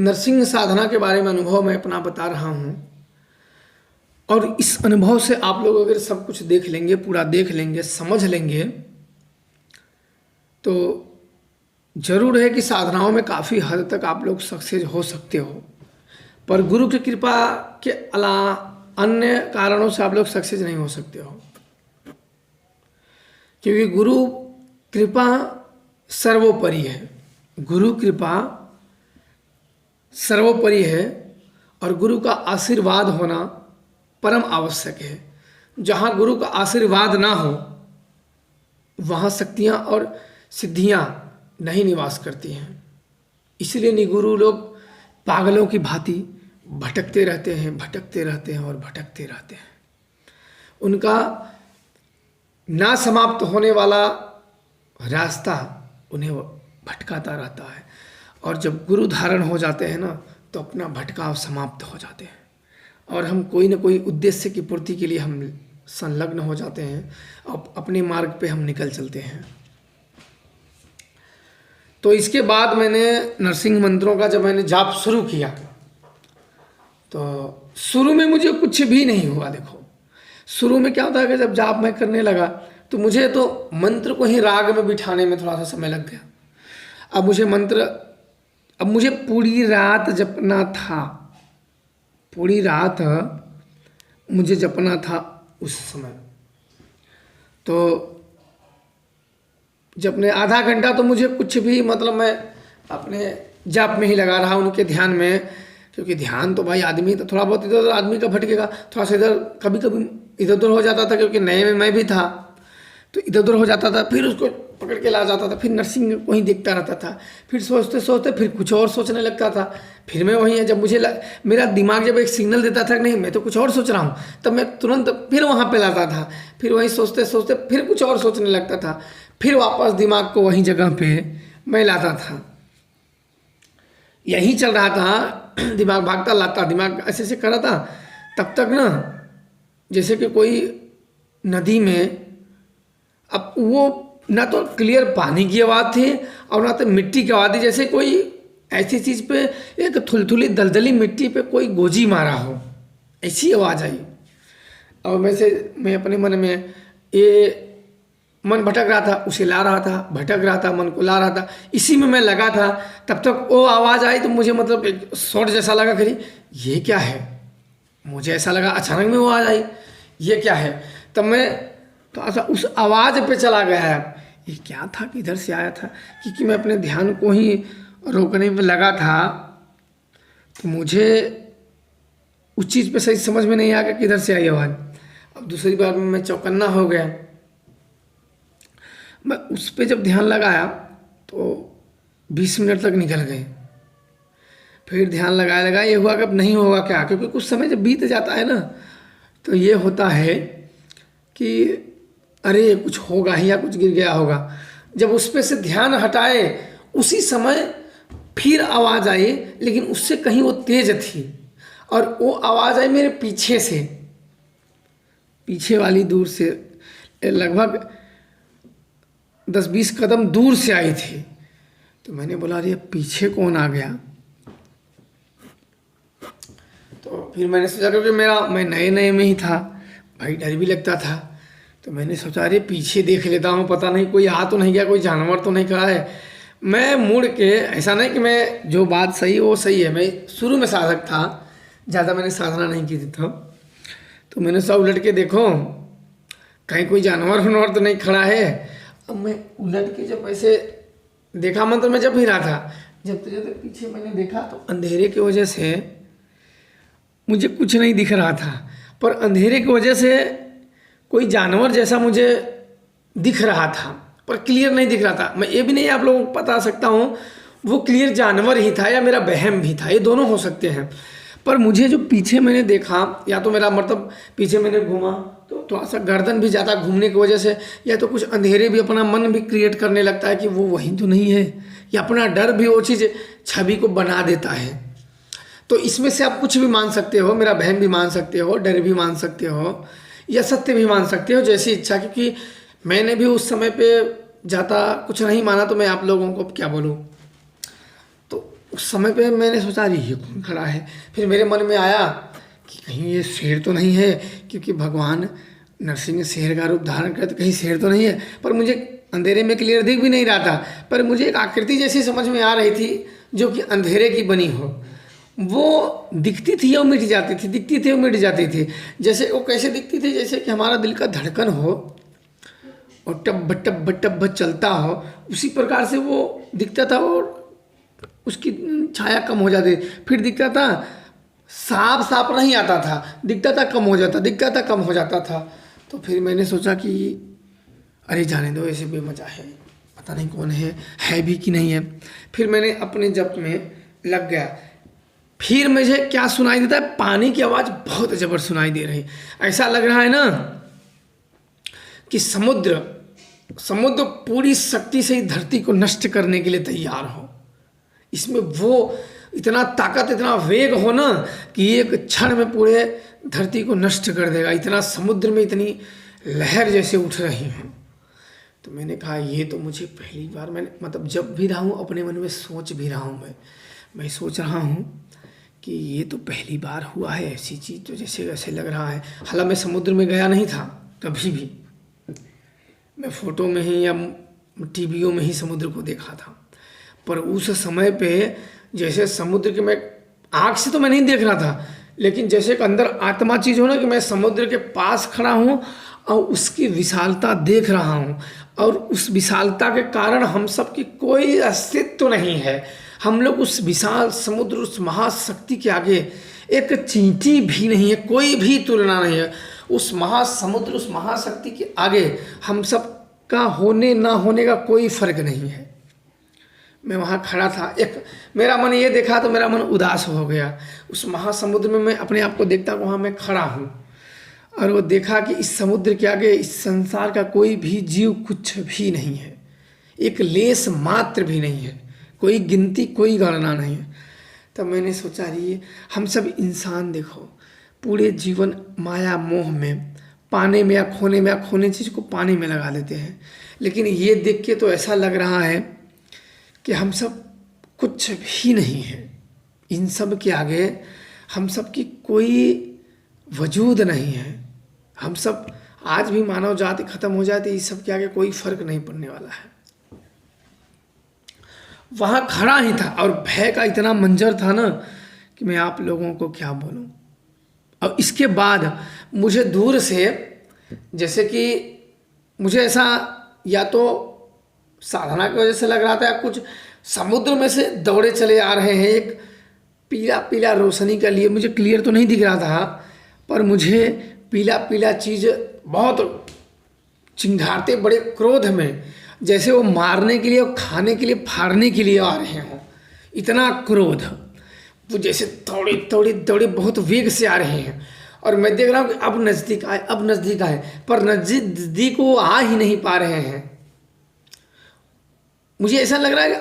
नरसिंह साधना के बारे में अनुभव मैं अपना बता रहा हूँ। और इस अनुभव से आप लोग अगर सब कुछ देख लेंगे, पूरा देख लेंगे, समझ लेंगे, तो जरूर है कि साधनाओं में काफ़ी हद तक आप लोग सक्सेस हो सकते हो। पर गुरु की कृपा के अलावा अन्य कारणों से आप लोग सक्सेस नहीं हो सकते हो, क्योंकि गुरु कृपा सर्वोपरि है। गुरु कृपा सर्वोपरि है और गुरु का आशीर्वाद होना परम आवश्यक है। जहाँ गुरु का आशीर्वाद ना हो वहाँ शक्तियाँ और सिद्धियाँ नहीं निवास करती हैं। इसलिए निगुरु लोग पागलों की भांति भटकते रहते हैं, भटकते रहते हैं और भटकते रहते हैं। उनका ना समाप्त होने वाला रास्ता उन्हें भटकाता रहता है। और जब गुरु धारण हो जाते हैं ना, तो अपना भटकाव समाप्त हो जाते हैं और हम कोई ना कोई उद्देश्य की पूर्ति के लिए हम संलग्न हो जाते हैं और अपने मार्ग पे हम निकल चलते हैं। तो इसके बाद मैंने नरसिंह मंत्रों का जब मैंने जाप शुरू किया, तो शुरू में मुझे कुछ भी नहीं हुआ। देखो, शुरू में क्या होता है कि जब जाप मैं करने लगा तो मुझे तो मंत्र को ही राग में बिठाने में थोड़ा सा समय लग गया। अब मुझे पूरी रात जपना था, पूरी रात मुझे जपना था उस समय। तो जपने आधा घंटा तो मुझे कुछ भी, मतलब मैं अपने जाप में ही लगा रहा उनके ध्यान में, क्योंकि ध्यान तो भाई आदमी तो थोड़ा बहुत इधर उधर आदमी का भटकेगा, थोड़ा सा इधर कभी कभी इधर उधर हो जाता था, क्योंकि नए में मैं भी था तो इधर उधर हो जाता था। फिर उसको पकड़ के ला जाता था, फिर नरसिंह को ही देखता रहता था, फिर सोचते सोचते फिर कुछ और सोचने लगता था। फिर मैं वहीं है, जब मुझे मेरा दिमाग जब एक सिग्नल देता था कि नहीं मैं तो कुछ और सोच रहा हूँ, तब मैं तुरंत फिर वहाँ पे लाता था, फिर वहीं सोचते सोचते फिर कुछ और सोचने लगता था, फिर वापस दिमाग को वहीं जगह पे मैं लाता था। यही चल रहा था, दिमाग भागता लाता, दिमाग ऐसे ऐसे कर रहा था। तब तक ना जैसे कि कोई नदी में, अब वो ना तो क्लियर पानी की आवाज़ थी और ना तो मिट्टी की आवाज़ थी, जैसे कोई ऐसी चीज़ पे एक थुलथुली दलदली मिट्टी पे कोई गोजी मारा हो, ऐसी आवाज़ आई। और मैं अपने मन में ये मन भटक रहा था, उसे ला रहा था, भटक रहा था, मन को ला रहा था, इसी में मैं लगा था। तब तक वो आवाज़ आई तो मुझे मतलब एक शॉट जैसा लगा, करी ये क्या है, मुझे ऐसा लगा। अचानक में वो आवाज़ आई, ये क्या है। तब मैं थोड़ा सा उस आवाज़ पे चला गया, ये क्या था, किधर से आया था, क्योंकि मैं अपने ध्यान को ही रोकने में लगा था। तो मुझे उस चीज़ पे सही समझ में नहीं आ गया किधर से आई आवाज़। अब दूसरी बार में मैं चौकन्ना हो गया। मैं उस पे जब ध्यान लगाया तो 20 मिनट तक निकल गए। फिर ध्यान लगाया ये हुआ कि अब नहीं होगा क्या, क्योंकि कुछ समय जब बीत जाता है ना, तो ये होता है कि अरे कुछ होगा ही या कुछ गिर गया होगा। जब उस पे से ध्यान हटाए उसी समय फिर आवाज़ आई, लेकिन उससे कहीं वो तेज थी, और वो आवाज़ आई मेरे पीछे से, पीछे वाली दूर से, लगभग 10-20 कदम दूर से आई थी। तो मैंने बोला अरे पीछे कौन आ गया। तो फिर मैंने सोचा, क्योंकि मैं नए नए में ही था भाई, डर भी लगता था। तो मैंने सोचा अरे पीछे देख लेता हूँ, पता नहीं कोई आ तो नहीं गया, कोई जानवर तो नहीं खड़ा है। मैं मुड़ के, ऐसा नहीं कि मैं जो बात सही है वो सही है, मैं शुरू में साधक था, ज़्यादा मैंने साधना नहीं की थी तब। तो मैंने सब उलट के देखो कहीं कोई जानवर वानवर तो नहीं खड़ा है। अब मैं उलट के जब ऐसे देखा, मंत्र में जब ही रहा था, जब पीछे मैंने देखा तो अंधेरे की वजह से मुझे कुछ नहीं दिख रहा था, पर अंधेरे की वजह से कोई जानवर जैसा मुझे दिख रहा था, पर क्लियर नहीं दिख रहा था। मैं ये भी नहीं आप लोगों को बता सकता हूँ वो क्लियर जानवर ही था या मेरा वहम भी था, ये दोनों हो सकते हैं। पर मुझे जो पीछे मैंने देखा, या तो मेरा मतलब पीछे मैंने घूमा तो थोड़ा सा गर्दन भी ज़्यादा घूमने की वजह से, या तो कुछ अंधेरे भी अपना मन भी क्रिएट करने लगता है कि वो वही तो नहीं है, या अपना डर भी वो चीज़ छवि को बना देता है। तो इसमें से आप कुछ भी मान सकते हो, मेरा वहम भी मान सकते हो, डर भी मान सकते हो, या सत्य भी मान सकते हो, जैसी इच्छा। क्योंकि मैंने भी उस समय पे ज़्यादा कुछ नहीं माना, तो मैं आप लोगों को क्या बोलूँ। तो उस समय पे मैंने सोचा अरे ये कौन खड़ा है। फिर मेरे मन में आया कि कहीं ये शेर तो नहीं है, क्योंकि भगवान नरसिंह शेर का रूप धारण करते, कहीं शेर तो नहीं है। पर मुझे अंधेरे में क्लियर दिख भी नहीं रहा था, पर मुझे एक आकृति जैसी समझ में आ रही थी जो कि अंधेरे की बनी हो। वो दिखती थी और मिट जाती थी, दिखती थी और मिट जाती थी। जैसे वो कैसे दिखती थी, जैसे कि हमारा दिल का धड़कन हो और टब टब टब चलता हो, उसी प्रकार से वो दिखता था। और उसकी छाया कम हो जाती, फिर दिखता था साफ साफ नहीं आता था, दिखता था कम हो जाता, दिखता था कम हो जाता था। तो फिर मैंने सोचा कि अरे जाने दो, ऐसे बेमजा है, पता नहीं कौन है भी कि नहीं है। फिर मैंने अपने जप में लग गया। फिर मुझे क्या सुनाई देता है, पानी की आवाज़ बहुत जबर सुनाई दे रही। ऐसा लग रहा है ना कि समुद्र पूरी शक्ति से ही धरती को नष्ट करने के लिए तैयार हो। इसमें वो इतना ताकत, इतना वेग हो ना कि एक क्षण में पूरे धरती को नष्ट कर देगा। इतना समुद्र में इतनी लहर जैसे उठ रही हैं। तो मैंने कहा ये तो मुझे पहली बार, मैंने मतलब जब भी रहा हूँ अपने मन में सोच भी रहा हूँ, मैं सोच रहा हूँ कि ये तो पहली बार हुआ है ऐसी चीज़, तो जैसे वैसे लग रहा है। हालांकि मैं समुद्र में गया नहीं था कभी भी, मैं फ़ोटो में ही या टीवियों में ही समुद्र को देखा था। पर उस समय पे जैसे समुद्र के, मैं आँख से तो मैं नहीं देख रहा था, लेकिन जैसे एक अंदर आत्मा चीज़ हो ना कि मैं समुद्र के पास खड़ा हूँ और उसकी विशालता देख रहा हूँ, और उस विशालता के कारण हम सब की कोई अस्तित्व तो नहीं है। हम लोग उस विशाल समुद्र, उस महाशक्ति के आगे एक चींटी भी नहीं है, कोई भी तुलना नहीं है। उस महासमुद्र, उस महाशक्ति के आगे हम सब का होने ना होने का कोई फर्क नहीं है। मैं वहाँ खड़ा था, एक मेरा मन ये देखा तो मेरा मन उदास हो गया। उस महासमुद्र में मैं अपने आप को देखता, वहाँ मैं खड़ा हूँ, और वो देखा कि इस समुद्र के आगे इस संसार का कोई भी जीव कुछ भी नहीं है, एक लेस मात्र भी नहीं है, कोई गिनती, कोई गणना नहीं है। तब मैंने सोचा ये हम सब इंसान देखो पूरे जीवन माया मोह में, पाने में या खोने चीज़ को पाने में लगा देते हैं। लेकिन ये देख के तो ऐसा लग रहा है कि हम सब कुछ भी नहीं है। इन सब के आगे हम सब की कोई वजूद नहीं है। हम सब आज भी मानव जाति खत्म हो जाती, इस सब के आगे कोई फर्क नहीं पड़ने वाला है। वहाँ खड़ा ही था और भय का इतना मंजर था ना कि मैं आप लोगों को क्या बोलूँ। और इसके बाद मुझे दूर से जैसे कि मुझे ऐसा या तो साधना की वजह से लग रहा था, या कुछ समुद्र में से दौड़े चले आ रहे हैं एक पीला पीला रोशनी के लिए। मुझे क्लियर तो नहीं दिख रहा था, पर मुझे पीला पीला चीज़ बहुत चिंघाड़ते बड़े क्रोध में, जैसे वो मारने के लिए और खाने के लिए, फाड़ने के लिए आ रहे हों। इतना क्रोध, वो जैसे दौड़े दौड़े दौड़े बहुत वेग से आ रहे हैं। और मैं देख रहा हूँ कि अब नज़दीक आए, अब नज़दीक आए, पर नज़दीक वो आ ही नहीं पा रहे हैं। मुझे ऐसा लग रहा है कि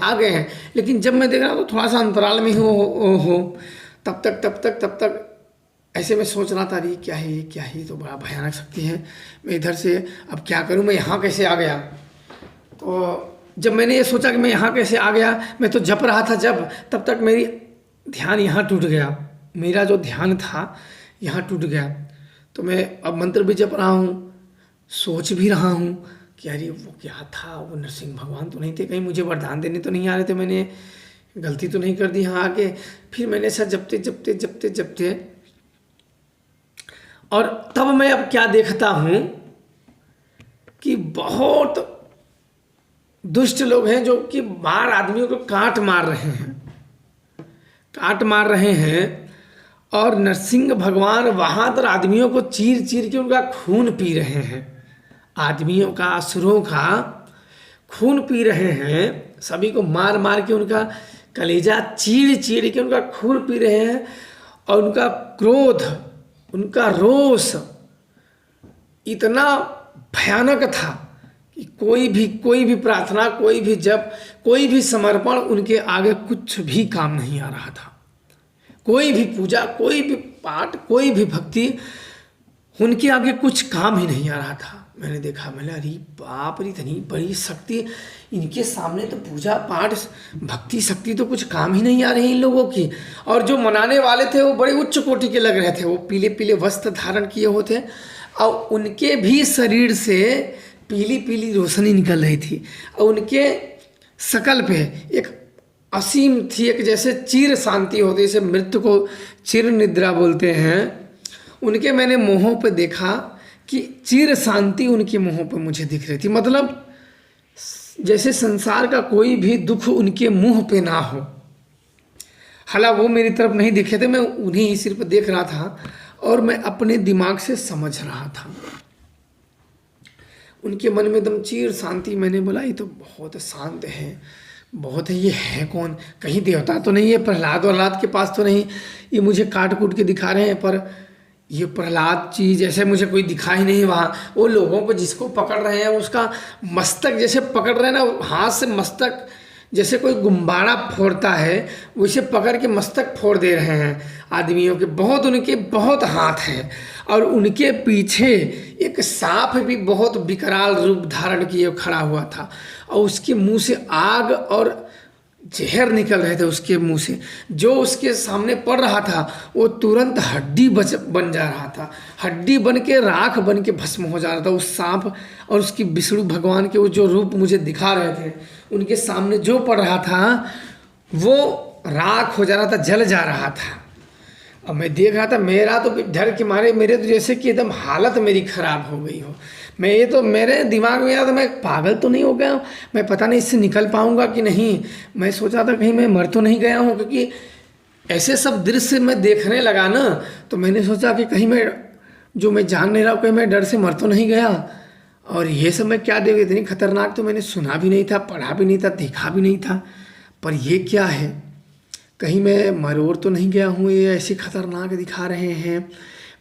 आ गए हैं, लेकिन जब मैं देख रहा हूँ तो थोड़ा सा अंतराल में ही हो तब तक ऐसे मैं सोच रहा था अरे क्या है ये तो बड़ा भयानक शक्ति है। मैं इधर से अब क्या करूँ, मैं यहाँ कैसे आ गया। तो जब मैंने ये सोचा कि मैं यहाँ कैसे आ गया, मैं तो जप रहा था तब तक मेरी ध्यान यहाँ टूट गया। मेरा जो ध्यान था यहाँ टूट गया। तो मैं अब मंत्र भी जप रहा हूँ, सोच भी रहा हूँ कि अरे वो क्या था, वो नरसिंह भगवान तो नहीं थे, कहीं मुझे वरदान देने तो नहीं आ रहे थे, मैंने गलती तो नहीं कर दी यहाँ आके। फिर मैंने ऐसा जपते और तब मैं अब क्या देखता हूँ कि बहुत दुष्ट लोग हैं जो कि बाहर आदमियों को काट मार रहे हैं और नरसिंह भगवान वहाँ पर आदमियों को चीर चीर के उनका खून पी रहे हैं। आदमियों का, असुरों का खून पी रहे हैं। सभी को मार मार के उनका कलेजा चीर चीर के उनका खून पी रहे हैं। और उनका क्रोध, उनका रोष इतना भयानक था कि कोई भी प्रार्थना, कोई भी जप, कोई भी समर्पण उनके आगे कुछ भी काम नहीं आ रहा था। कोई भी पूजा, कोई भी पाठ, कोई भी भक्ति उनके आगे कुछ काम ही नहीं आ रहा था। मैंने देखा, मैंने अरे बाप रे, इतनी बड़ी शक्ति इनके सामने तो पूजा पाठ भक्ति शक्ति तो कुछ काम ही नहीं आ रही इन लोगों की। और जो मनाने वाले थे वो बड़े उच्च कोटि के लग रहे थे, वो पीले पीले वस्त्र धारण किए होते और उनके भी शरीर से पीली पीली रोशनी निकल रही थी और उनके शकल पे एक असीम थी, एक जैसे चिर शांति होती है, जैसे मृत्यु को चिर निद्रा बोलते हैं। उनके मैंने मुँहों पे देखा कि चिर शांति उनके मुँहों पे मुझे दिख रही थी, मतलब जैसे संसार का कोई भी दुख उनके मुंह पे ना हो। हालांकि वो मेरी तरफ नहीं दिखे थे, मैं उन्हीं ही सिर्फ देख रहा था और मैं अपने दिमाग से समझ रहा था। उनके मन में एकदम चिर शांति। मैंने बोला ये तो बहुत शांत है, बहुत है, ये है कौन? कहीं देवता तो नहीं है, प्रहलाद के पास तो नहीं, ये मुझे काट कूट के दिखा रहे हैं, पर ये प्रहलाद चीज जैसे मुझे कोई दिखा ही नहीं वहाँ। वो लोगों को जिसको पकड़ रहे हैं उसका मस्तक जैसे पकड़ रहे हैं ना, हाथ से मस्तक जैसे कोई गुब्बारा फोड़ता है वैसे पकड़ के मस्तक फोड़ दे रहे हैं आदमियों के। बहुत उनके बहुत हाथ हैं और उनके पीछे एक सांप भी बहुत विकराल रूप धारण किए खड़ा हुआ था और उसके मुंह से आग और जहर निकल रहे थे उसके मुंह से। जो उसके सामने पड़ रहा था वो तुरंत हड्डी बन जा रहा था, हड्डी बन के राख बन के भस्म हो जा रहा था। उस सांप और उसकी विष्णु भगवान के वो जो रूप मुझे दिखा रहे थे, उनके सामने जो पड़ रहा था वो राख हो जा रहा था, जल जा रहा था। और मैं देख रहा था, मेरा तो डर के मारे मेरे तो जैसे कि एकदम हालत मेरी खराब हो गई हो। मैं ये तो मेरे दिमाग में आया था, मैं पागल तो नहीं हो गया, मैं पता नहीं इससे निकल पाऊंगा कि नहीं। मैं सोचा था कहीं मैं मर तो नहीं गया हूँ, क्योंकि ऐसे सब दृश्य मैं देखने लगा ना, तो मैंने सोचा कि कहीं मैं जो मैं जान नहीं रहा हूँ कहीं मैं डर से मर तो नहीं गया। और ये सब मैं क्या देखा, इतनी खतरनाक तो मैंने सुना भी नहीं था, पढ़ा भी नहीं था, देखा भी नहीं था। पर ये क्या है, कहीं मैं मरोड़ तो नहीं गया हूँ? ये ऐसे खतरनाक दिखा रहे हैं,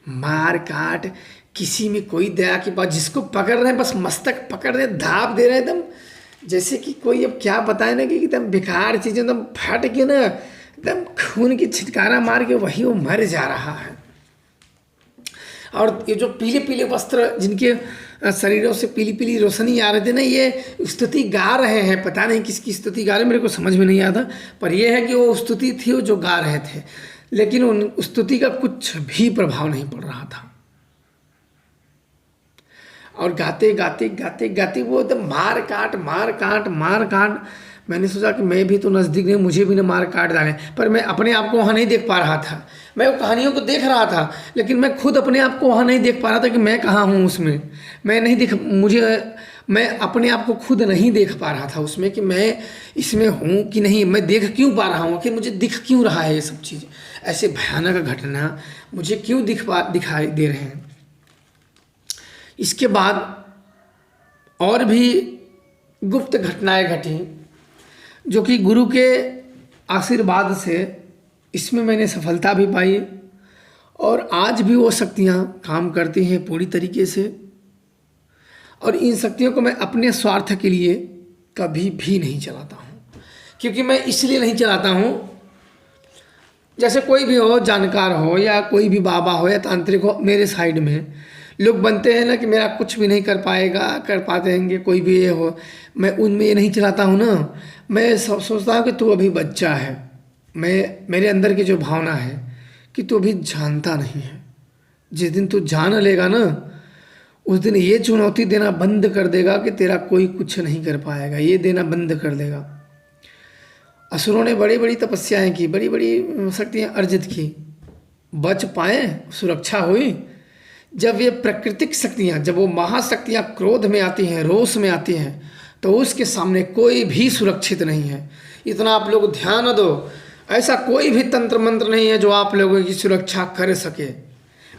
मार काट, किसी में कोई दया की बात, जिसको पकड़ रहे हैं बस मस्तक पकड़ रहे हैं, धाप दे रहे हैं एकदम, जैसे कि कोई अब क्या बताए ना कि एकदम बेकार चीज़ें एकदम फट के ना एकदम खून की छिटकारा मार के वही वो मर जा रहा है। और ये जो पीले पीले वस्त्र जिनके शरीरों से पीली पीली रोशनी आ रही थी ना, ये स्तुति गा रहे हैं, पता नहीं किसकी स्तुति गा रहे, मेरे को समझ में नहीं आता। पर यह है कि वो स्तुति थी वो जो गा रहे थे, लेकिन उन स्तुति का कुछ भी प्रभाव नहीं पड़ रहा था। और गाते गाते गाते गाते वो एकदम मार काट मार काट मार काट। मैंने सोचा कि मैं भी तो नज़दीक नहीं, मुझे भी ना मार काट डालें, पर मैं अपने आप को वहाँ नहीं देख पा रहा था। मैं वो कहानियों को देख रहा था, लेकिन मैं खुद अपने आप को वहाँ नहीं देख पा रहा था कि मैं कहाँ हूँ उसमें। मैं नहीं देख, मैं अपने आप को खुद नहीं देख पा रहा था उसमें कि मैं इसमें हूँ कि नहीं, मैं देख क्यों पा रहा हूँ, कि मुझे दिख क्यों रहा है ये सब चीज़, ऐसे भयानक घटना मुझे क्यों दिखाई दे रहे हैं। इसके बाद और भी गुप्त घटनाएं घटी, जो कि गुरु के आशीर्वाद से इसमें मैंने सफलता भी पाई और आज भी वो शक्तियाँ काम करती हैं पूरी तरीके से। और इन शक्तियों को मैं अपने स्वार्थ के लिए कभी भी नहीं चलाता हूँ, क्योंकि मैं इसलिए नहीं चलाता हूँ, जैसे कोई भी हो, जानकार हो या कोई भी बाबा हो या तांत्रिक हो, मेरे साइड में लोग बनते हैं ना कि मेरा कुछ भी नहीं कर पाएगा, कर पाते हैं कोई भी ये हो, मैं उनमें ये नहीं चलाता हूँ ना। मैं सब सोचता हूँ कि तू अभी बच्चा है, मेरे अंदर की जो भावना है कि तू अभी जानता नहीं है। जिस दिन तू जान लेगा ना, उस दिन ये चुनौती देना बंद कर देगा कि तेरा कोई कुछ नहीं कर पाएगा, ये देना बंद कर देगा। असुरों ने बड़ी बड़ी तपस्याएं की, बड़ी बड़ी शक्तियाँ अर्जित की, बच पाए, सुरक्षा हुई। जब ये प्राकृतिक शक्तियाँ, जब वो महाशक्तियाँ क्रोध में आती हैं, रोष में आती हैं, तो उसके सामने कोई भी सुरक्षित नहीं है। इतना आप लोग ध्यान दो, ऐसा कोई भी तंत्र मंत्र नहीं है जो आप लोगों की सुरक्षा कर सके।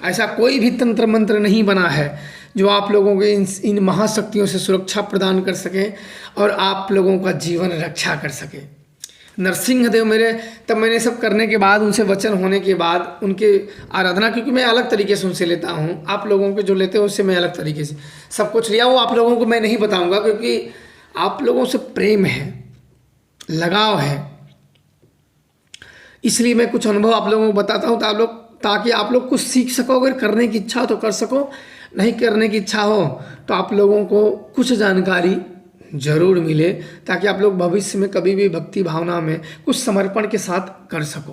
ऐसा कोई भी तंत्र मंत्र नहीं बना है जो आप लोगों के इन महाशक्तियों से सुरक्षा प्रदान कर सके और आप लोगों का जीवन रक्षा कर सके। नरसिंह देव मेरे, तब मैंने सब करने के बाद, उनसे वचन होने के बाद, उनके आराधना, क्योंकि मैं अलग तरीके से उनसे लेता हूँ, आप लोगों के जो लेते हो उससे मैं अलग तरीके से सब कुछ लिया। वो आप लोगों को मैं नहीं बताऊँगा, क्योंकि आप लोगों से प्रेम है, लगाव है, इसलिए मैं कुछ अनुभव आप लोगों को बताता हूँ ताकि आप लोग कुछ सीख सको। अगर करने की इच्छा हो तो कर सको, नहीं करने की इच्छा हो तो आप लोगों को कुछ जानकारी जरूर मिले, ताकि आप लोग भविष्य में कभी भी भक्ति भावना में कुछ समर्पण के साथ कर सको।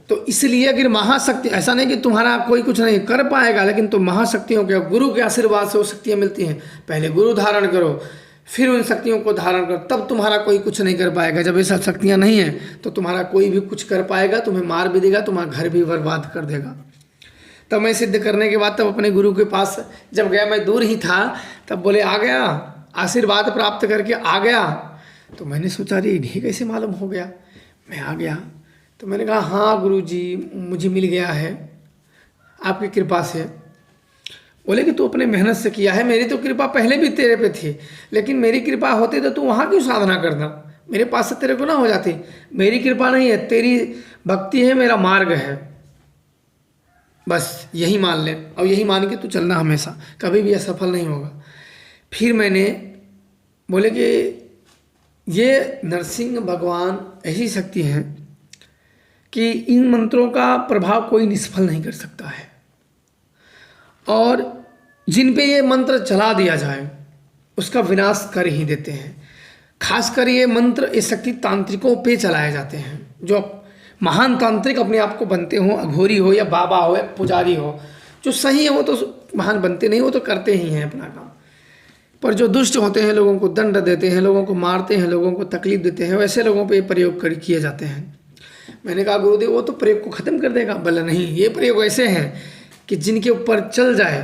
तो इसलिए अगर महाशक्ति, ऐसा नहीं कि तुम्हारा कोई कुछ नहीं कर पाएगा, लेकिन तुम महाशक्तियों के गुरु के आशीर्वाद से वो शक्तियाँ मिलती हैं। पहले गुरु धारण करो, फिर उन शक्तियों को धारण करो, तब तुम्हारा कोई कुछ नहीं कर पाएगा। जब ऐसा शक्तियाँ नहीं है तो तुम्हारा कोई भी कुछ कर पाएगा, तुम्हें मार भी देगा, तुम्हारा घर भी बर्बाद कर देगा। तब मैं सिद्ध करने के बाद तब अपने गुरु के पास जब गया, मैं दूर ही था, तब बोले आ गया, आशीर्वाद प्राप्त करके आ गया। तो मैंने सोचा अरे इन्हें कैसे मालूम हो गया। मैं आ गया तो मैंने कहा हाँ गुरुजी, मुझे मिल गया है आपकी कृपा से। बोले कि तू अपने मेहनत से किया है, मेरी तो कृपा पहले भी तेरे पे थी, लेकिन मेरी कृपा होती तो तू वहाँ क्यों साधना करना, मेरे पास से तेरे को ना हो जाती। मेरी कृपा नहीं है, तेरी भक्ति है, मेरा मार्ग है, बस यही मान ले और यही मान के तू चलना, हमेशा कभी भी असफल नहीं होगा। फिर मैंने बोले कि ये नरसिंह भगवान ऐसी शक्ति है कि इन मंत्रों का प्रभाव कोई निष्फल नहीं कर सकता है, और जिन पे ये मंत्र चला दिया जाए उसका विनाश कर ही देते हैं। खासकर ये मंत्र, ये शक्ति तांत्रिकों पे चलाए जाते हैं, जो महान तांत्रिक अपने आप को बनते हों, अघोरी हो या बाबा हो या पुजारी हो, जो सही है वो तो महान बनते नहीं, वो तो करते ही हैं अपना काम। पर जो दुष्ट होते हैं, लोगों को दंड देते हैं, लोगों को मारते हैं, लोगों को तकलीफ देते हैं, वैसे लोगों पे प्रयोग किए जाते हैं। मैंने कहा गुरुदेव वो तो प्रयोग को ख़त्म कर देगा। बोला नहीं, ये प्रयोग ऐसे हैं कि जिनके ऊपर चल जाए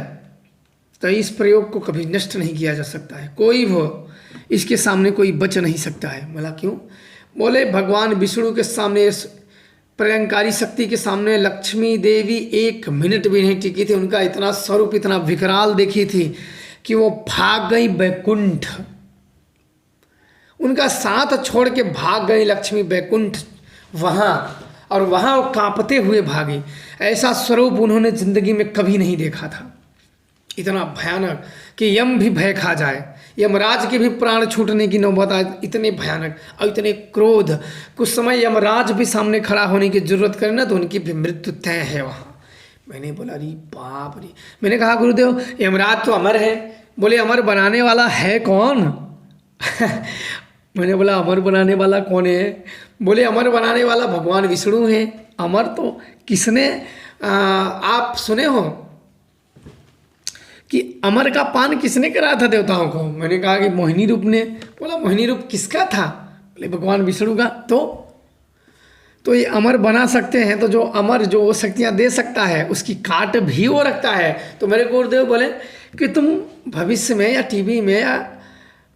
तो इस प्रयोग को कभी नष्ट नहीं किया जा सकता है, कोई वो इसके सामने कोई बच नहीं सकता है। बोला क्यों? बोले भगवान विष्णु के सामने, इस प्रलयंकारी शक्ति के सामने लक्ष्मी देवी 1 मिनट भी नहीं टिकी थी। उनका इतना स्वरूप इतना विकराल देखी थी कि वो भाग गई बैकुंठ, उनका साथ छोड़ के भाग गई लक्ष्मी बैकुंठ वहाँ, और वहाँ वो कांपते हुए भागी। ऐसा स्वरूप उन्होंने जिंदगी में कभी नहीं देखा था, इतना भयानक कि यम भी भय खा जाए, यमराज के भी प्राण छूटने की नौबत आए, इतने भयानक और इतने क्रोध। कुछ समय यमराज भी सामने खड़ा होने की जरूरत करे ना तो उनकी भी मृत्यु तय है वहाँ। मैंने बोला अरे बाप रे। मैंने कहा गुरुदेव यमराज तो अमर है। बोले अमर बनाने वाला है कौन? मैंने बोला अमर बनाने वाला कौन है? बोले अमर बनाने वाला भगवान विष्णु है। अमर तो किसने, आप सुने हो कि अमर का पान किसने कराया था देवताओं को? मैंने कहा कि मोहिनी रूप ने। बोला मोहिनी रूप किसका था? बोले भगवान विष्णु का। तो ये अमर बना सकते हैं, तो जो अमर जो शक्तियाँ दे सकता है उसकी काट भी वो रखता है। तो मेरे गुरुदेव बोले कि तुम भविष्य में या टीवी में या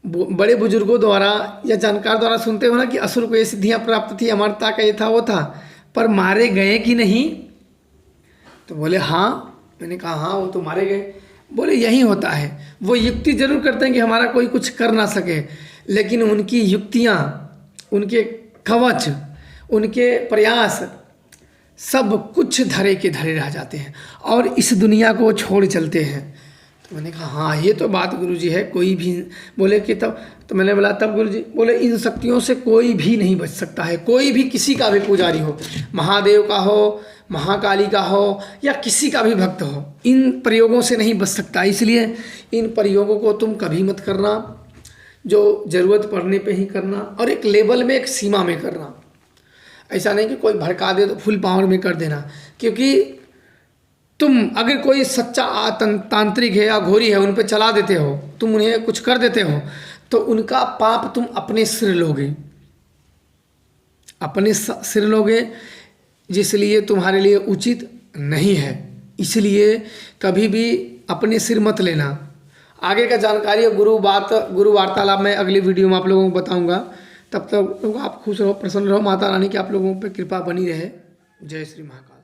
बड़े बुजुर्गों द्वारा या जानकार द्वारा सुनते हो ना कि असुर को ये सिद्धियाँ प्राप्त थी, अमरता का ये था वो था, पर मारे गए कि नहीं? तो बोले हाँ। मैंने कहा हाँ वो तो मारे गए। बोले यही होता है, वो युक्ति जरूर करते हैं कि हमारा कोई कुछ कर ना सके, लेकिन उनकी युक्तियाँ, उनके कवच, उनके प्रयास सब कुछ धरे के धरे रह जाते हैं और इस दुनिया को छोड़ चलते हैं। तो मैंने कहा हाँ ये तो बात गुरुजी है। कोई भी बोले कि तब, तो मैंने बोला तब गुरुजी बोले इन शक्तियों से कोई भी नहीं बच सकता है, कोई भी किसी का भी पुजारी हो, महादेव का हो, महाकाली का हो या किसी का भी भक्त हो, इन प्रयोगों से नहीं बच सकता। इसलिए इन प्रयोगों को तुम कभी मत करना, जो ज़रूरत पड़ने पे ही करना और एक लेवल में, एक सीमा में करना। ऐसा नहीं कि कोई भड़का दे तो फुल पावर में कर देना, क्योंकि तुम अगर कोई सच्चा तांत्रिक है या घोरी है उन पे चला देते हो, तुम उन्हें कुछ कर देते हो, तो उनका पाप तुम अपने सिर लोगे, अपने सिर लोगे, जिसलिए तुम्हारे लिए उचित नहीं है। इसलिए कभी भी अपने सिर मत लेना। आगे का जानकारी गुरु वार्तालाप में अगली वीडियो में आप लोगों को बताऊंगा। तब तक आप खुश रहो, प्रसन्न रहो, माता रानी की आप लोगों पर कृपा बनी रहे। जय श्री महाकाल।